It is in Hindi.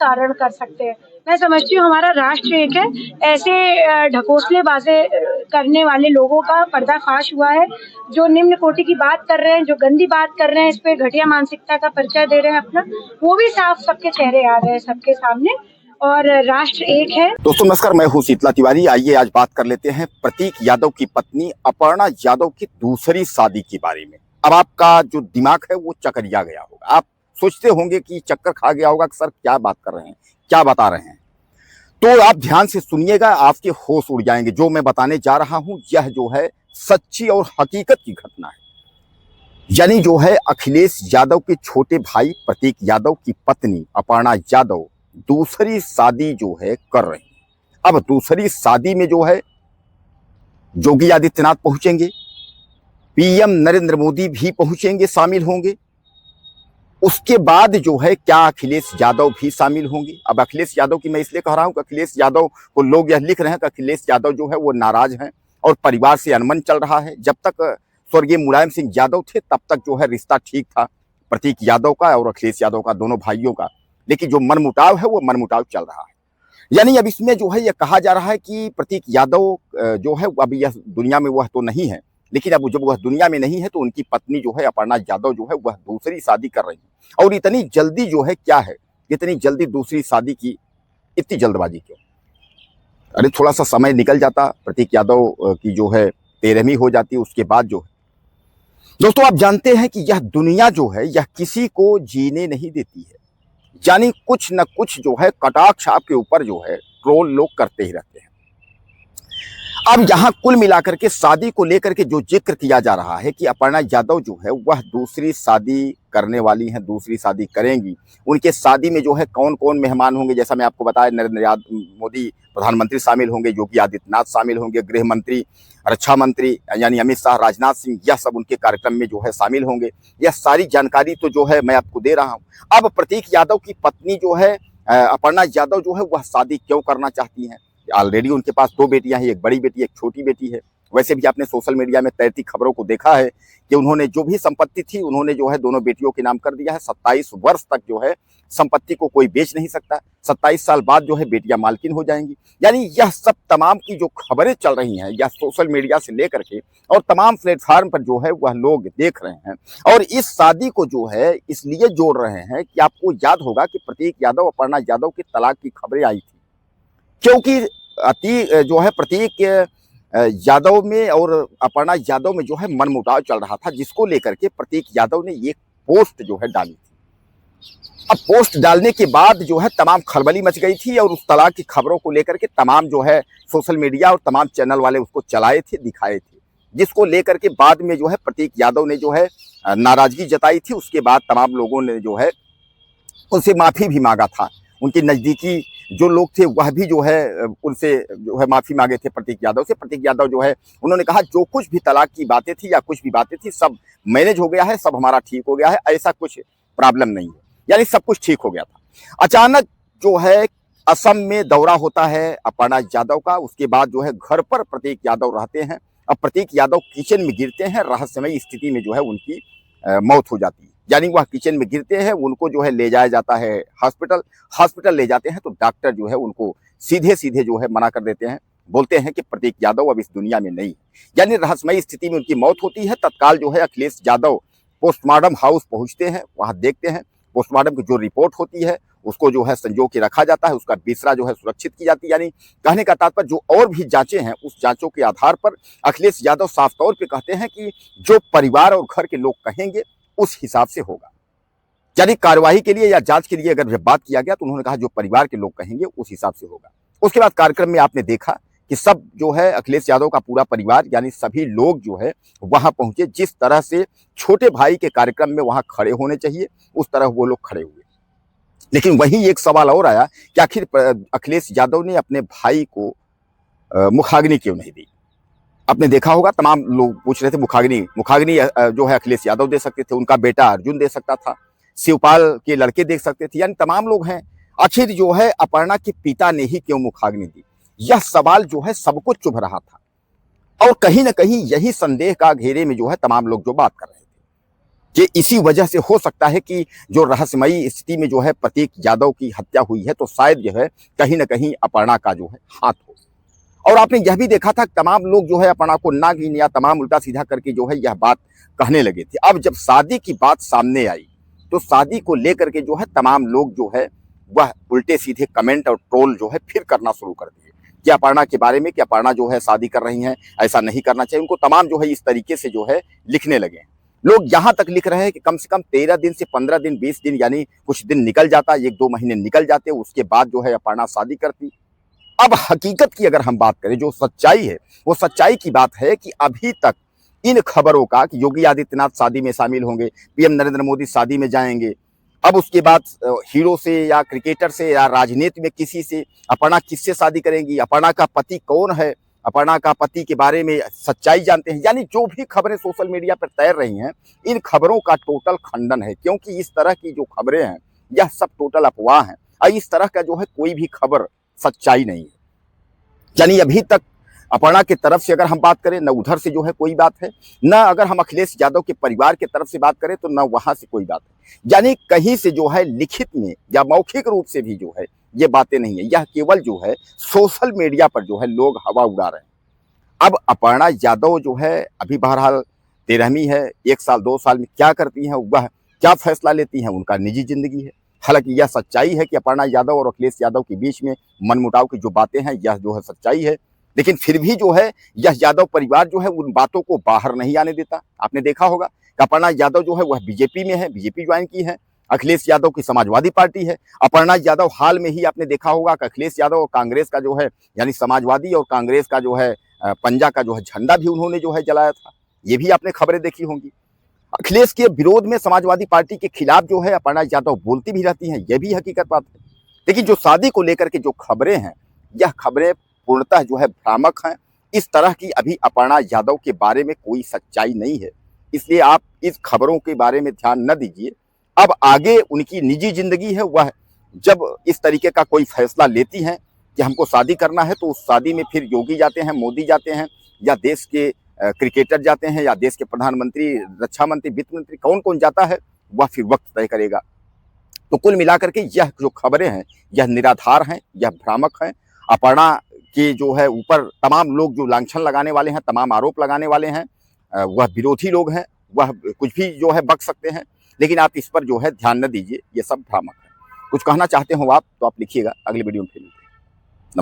धारण कर सकते हैं। मैं समझती हूँ हमारा राष्ट्र एक है। ऐसे ढकोसलेबाज़ी करने वाले लोगों का पर्दाफाश हुआ है, जो निम्न कोटि की बात कर रहे हैं, जो गंदी बात कर रहे हैं, इस पे घटिया मानसिकता का परिचय दे रहे हैं अपना, वो भी साफ सबके चेहरे आ रहे हैं सबके सामने। और राष्ट्र एक है। दोस्तों नमस्कार, मैं हूं शीतला तिवारी। आइए आज बात कर लेते हैं प्रतीक यादव की पत्नी अपर्णा यादव की दूसरी शादी के बारे में। अब आपका जो दिमाग है वो चकरिया गया होगा, आप सोचते होंगे कि चक्कर खा गया होगा कि सर क्या बात कर रहे हैं, क्या बता रहे हैं। तो आप ध्यान से सुनिएगा, आपके होश उड़ जाएंगे। जो मैं बताने जा रहा हूं यह जो है सच्ची और हकीकत की घटना है। यानी जो है अखिलेश यादव के छोटे भाई प्रतीक यादव की पत्नी अपर्णा यादव दूसरी शादी जो है कर रही है। अब दूसरी शादी में जो है योगी आदित्यनाथ पहुंचेंगे, पीएम नरेंद्र मोदी भी पहुंचेंगे, शामिल होंगे। उसके बाद जो है क्या अखिलेश यादव भी शामिल होंगे। अब अखिलेश यादव की मैं इसलिए कह रहा हूं कि अखिलेश यादव को लोग यह लिख रहे हैं कि अखिलेश यादव जो है वो नाराज हैं और परिवार से अनबन चल रहा है। जब तक स्वर्गीय मुलायम सिंह यादव थे तब तक जो है रिश्ता ठीक था प्रतीक यादव का और अखिलेश यादव का, दोनों भाइयों का। लेकिन जो मनमुटाव है वो मनमुटाव चल रहा है। यानी अब इसमें जो है यह कहा जा रहा है कि प्रतीक यादव जो है अब यह दुनिया में वह तो नहीं है, लेकिन अब जब वह दुनिया में नहीं है तो उनकी पत्नी जो है अपर्णा यादव जो है वह दूसरी शादी कर रही है। और इतनी जल्दी जो है क्या है, इतनी जल्दी दूसरी शादी की इतनी जल्दबाजी क्यों? अरे थोड़ा सा समय निकल जाता, प्रतीक यादव की जो है 13वीं हो जाती, उसके बाद जो है। दोस्तों आप जानते हैं कि यह दुनिया जो है यह किसी को जीने नहीं देती है। यानी कुछ न कुछ जो है कटाक्ष आपके ऊपर जो है ट्रोल लोग करते ही रहते हैं। अब यहां कुल मिलाकर के शादी को लेकर के जो जिक्र किया जा रहा है कि अपर्णा यादव जो है वह दूसरी शादी करने वाली हैं, दूसरी शादी करेंगी। उनके शादी में जो है कौन कौन मेहमान होंगे, जैसा मैं आपको बताया, नरेंद्र मोदी प्रधानमंत्री शामिल होंगे, योगी आदित्यनाथ शामिल होंगे, गृह मंत्री, रक्षा मंत्री यानी अमित शाह, राजनाथ सिंह, यह सब उनके कार्यक्रम में जो है शामिल होंगे। यह सारी जानकारी तो जो है मैं आपको दे रहा हूं। अब प्रतीक यादव की पत्नी जो है अपर्णा यादव जो है वह शादी क्यों करना चाहती हैं? ऑलरेडी उनके पास 2 बेटियां हैं, एक बड़ी बेटी एक छोटी बेटी है। वैसे भी आपने सोशल मीडिया में तैरती खबरों को देखा है कि उन्होंने जो भी संपत्ति थी उन्होंने जो है दोनों बेटियों के नाम कर दिया है। 27 वर्ष तक जो है संपत्ति को कोई बेच नहीं सकता। 27 साल बाद जो है बेटियां मालकिन हो जाएंगी। यानी यह सब तमाम की जो खबरें चल रही हैं या सोशल मीडिया से लेकर के और तमाम प्लेटफॉर्म पर जो है वह लोग देख रहे हैं। और इस शादी को जो है इसलिए जोड़ रहे हैं कि आपको याद होगा कि प्रतीक यादव अपर्णा यादव की तलाक की खबरें आई थी, क्योंकि जो है प्रतीक यादव में और अपर्णा यादव में जो है मनमुटाव चल रहा था, जिसको लेकर के प्रतीक यादव ने ये पोस्ट जो है डाली थी। अब पोस्ट डालने के बाद जो है तमाम खलबली मच गई थी और उस तलाक की खबरों को लेकर के तमाम जो है सोशल मीडिया और तमाम चैनल वाले उसको चलाए थे, दिखाए थे, जिसको लेकर के बाद में जो है प्रतीक यादव ने जो है नाराजगी जताई थी। उसके बाद तमाम लोगों ने जो है उनसे माफी भी मांगा था। उनके नजदीकी जो लोग थे वह भी जो है उनसे जो है माफी मांगे थे प्रतीक यादव से। प्रतीक यादव जो है उन्होंने कहा जो कुछ भी तलाक की बातें थी या कुछ भी बातें थी सब मैनेज हो गया है, सब हमारा ठीक हो गया है, ऐसा कुछ प्रॉब्लम नहीं है। यानी सब कुछ ठीक हो गया था। अचानक जो है असम में दौरा होता है अपर्णा यादव का। उसके बाद जो है घर पर प्रतीक यादव रहते हैं। अब प्रतीक यादव किचन में गिरते हैं, रहस्यमयी स्थिति में जो है उनकी मौत हो जाती है। यानी वह किचन में गिरते हैं, उनको जो है ले जाया जाता है हॉस्पिटल ले जाते हैं तो डॉक्टर जो है उनको सीधे सीधे जो है मना कर देते हैं, बोलते हैं कि प्रतीक यादव अब इस दुनिया में नहीं है। यानी रहस्यमयी स्थिति में उनकी मौत होती है। तत्काल जो है अखिलेश यादव पोस्टमार्टम हाउस पहुंचते हैं, वहां देखते हैं। पोस्टमार्टम की जो रिपोर्ट होती है उसको जो है संजो के रखा जाता है, उसका बिसरा जो है सुरक्षित की जाती है। यानी कहने का तात्पर्य जो और भी जांचें हैं उस जांचों के आधार पर अखिलेश यादव साफ तौर पर कहते हैं कि जो परिवार और घर के लोग कहेंगे उस हिसाब से होगा। यानी कार्यवाही के लिए या जांच के लिए अगर बात किया गया तो उन्होंने कहा जो परिवार के लोग कहेंगे उस हिसाब से होगा। उसके बाद कार्यक्रम में आपने देखा कि सब जो है अखिलेश यादव का पूरा परिवार यानी सभी लोग जो है वहां पहुंचे। जिस तरह से छोटे भाई के कार्यक्रम में वहां खड़े होने चाहिए उस तरह वो लोग खड़े हुए। लेकिन वहीं एक सवाल और आया कि आखिर अखिलेश यादव ने अपने भाई को मुखाग्नि क्यों नहीं दी। आपने देखा होगा तमाम लोग पूछ रहे थे मुखाग्नि जो है अखिलेश यादव दे सकते थे, उनका बेटा अर्जुन दे सकता था, शिवपाल के लड़के दे सकते थे, यानी तमाम लोग हैं। आखिर जो है अपर्णा के पिता ने ही क्यों मुखाग्नि दी, यह सवाल जो है सबको चुभ रहा था। और कहीं ना कहीं यही संदेह का घेरे में जो है तमाम लोग जो बात कर रहे थे। कि इसी वजह से हो सकता है कि जो रहस्यमयी स्थिति में जो है प्रतीक यादव की हत्या हुई है, तो शायद जो है कहीं ना कहीं अपर्णा का जो है हाथ हो। और आपने यह भी देखा था तमाम लोग जो है अपर्णा को नागिन या तमाम उल्टा सीधा करके जो है यह बात कहने लगे थे। अब जब शादी की बात सामने आई तो शादी को लेकर के जो है तमाम लोग जो है वह उल्टे सीधे कमेंट और ट्रोल जो है फिर करना शुरू कर दिए कि अपर्णा के बारे में, कि अपर्णा जो है शादी कर रही हैं, ऐसा नहीं करना चाहिए। उनको तमाम जो है इस तरीके से जो है लिखने लगे। लोग यहां तक लिख रहे हैं कि कम से कम 13 दिन से 15 दिन 20 दिन यानी कुछ दिन निकल जाता, 1-2 महीने निकल जाते, उसके बाद जो है अपर्णा शादी करती। अब हकीकत की अगर हम बात करें, जो सच्चाई है वो सच्चाई की बात है कि अभी तक इन खबरों का कि योगी आदित्यनाथ शादी में शामिल होंगे, पीएम नरेंद्र मोदी शादी में जाएंगे, अब उसके बाद हीरो से या क्रिकेटर से या राजनीति में किसी से, अपर्णा किससे शादी करेंगी, अपर्णा का पति कौन है, अपर्णा का पति के बारे में सच्चाई जानते हैं, यानी जो भी खबरें सोशल मीडिया पर तैर रही हैं इन खबरों का टोटल खंडन है। क्योंकि इस तरह की जो खबरें हैं यह सब टोटल अफवाह हैं और इस तरह का जो है कोई भी खबर सच्चाई नहीं है। यानी अभी तक अपर्णा की तरफ से अगर हम बात करें न उधर से जो है कोई बात है, न अगर हम अखिलेश यादव के परिवार की तरफ से बात करें तो न वहां से कोई बात है। यानी कहीं से जो है लिखित में या मौखिक रूप से भी जो है ये बातें नहीं है, यह केवल जो है सोशल मीडिया पर जो है लोग हवा उड़ा रहे हैं। अब अपर्णा यादव जो है अभी बहरहाल 13वीं है, 1 साल 2 साल में क्या करती हैं, वह क्या फैसला लेती हैं, उनका निजी जिंदगी है। हालांकि यह सच्चाई है कि अपर्णा यादव और अखिलेश यादव के बीच में मनमुटाव की जो बातें हैं यह जो है सच्चाई है, लेकिन फिर भी जो है यह यादव परिवार जो है उन बातों को बाहर नहीं आने देता। आपने देखा होगा कि अपर्णा यादव जो है वह बीजेपी में है, बीजेपी ज्वाइन की है, अखिलेश यादव की समाजवादी पार्टी है। अपर्णा यादव हाल में ही आपने देखा होगा कि अखिलेश यादव और कांग्रेस का जो है यानी समाजवादी और कांग्रेस का जो है पंजा का जो है झंडा भी उन्होंने जो है जलाया था, ये भी आपने खबरें देखी होंगी। अखिलेश के विरोध में समाजवादी पार्टी के खिलाफ जो है अपर्णा यादव बोलती भी रहती हैं, यह भी हकीकत बात है। लेकिन जो शादी को लेकर के जो खबरें हैं यह खबरें पूर्णतः जो है भ्रामक हैं। इस तरह की अभी अपर्णा यादव के बारे में कोई सच्चाई नहीं है, इसलिए आप इस खबरों के बारे में ध्यान न दीजिए। अब आगे उनकी निजी जिंदगी है, वह जब इस तरीके का कोई फैसला लेती हैं कि हमको शादी करना है, तो उस शादी में फिर योगी जाते हैं, मोदी जाते हैं या देश के क्रिकेटर जाते हैं या देश के प्रधानमंत्री, रक्षा मंत्री, वित्त मंत्री, कौन कौन जाता है वह फिर वक्त तय करेगा। तो कुल मिलाकर के यह जो खबरें हैं यह निराधार हैं, यह भ्रामक हैं। अपर्णा के जो है ऊपर तमाम लोग जो लांछन लगाने वाले हैं, तमाम आरोप लगाने वाले हैं, वह विरोधी लोग हैं, वह कुछ भी जो है बक सकते हैं, लेकिन आप इस पर जो है ध्यान न दीजिए, ये सब भ्रामक है। कुछ कहना चाहते हो आप तो आप लिखिएगा, अगले वीडियो में फिर